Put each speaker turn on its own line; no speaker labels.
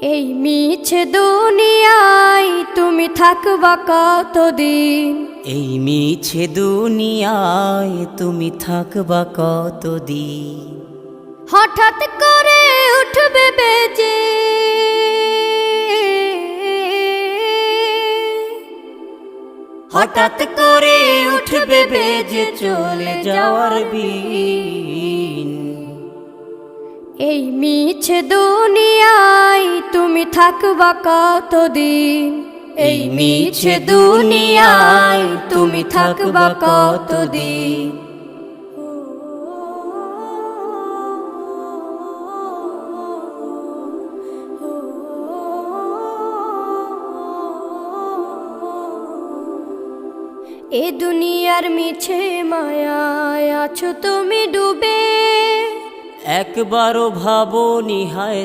এই মিছে দুনিয়ায় তুমি থাকবা কতদিন?
এই মিছে দুনিয়ায় তুমি থাকবা কতদিন?
হঠাৎ করে উঠবে বেজে
হঠাৎ করে উঠবে বেজে চলে যাওয়ার বিন।
এই মিছে দুনিয়ায় তুমি থাকবা কতদিন?
এই মিছে দুনিয়ায় তুমি থাকবা কতদিন?
এ দুনিয়ার মিছে মায়ায় আছো তুমি ডুবে,
একবারও ভাবো নিহায়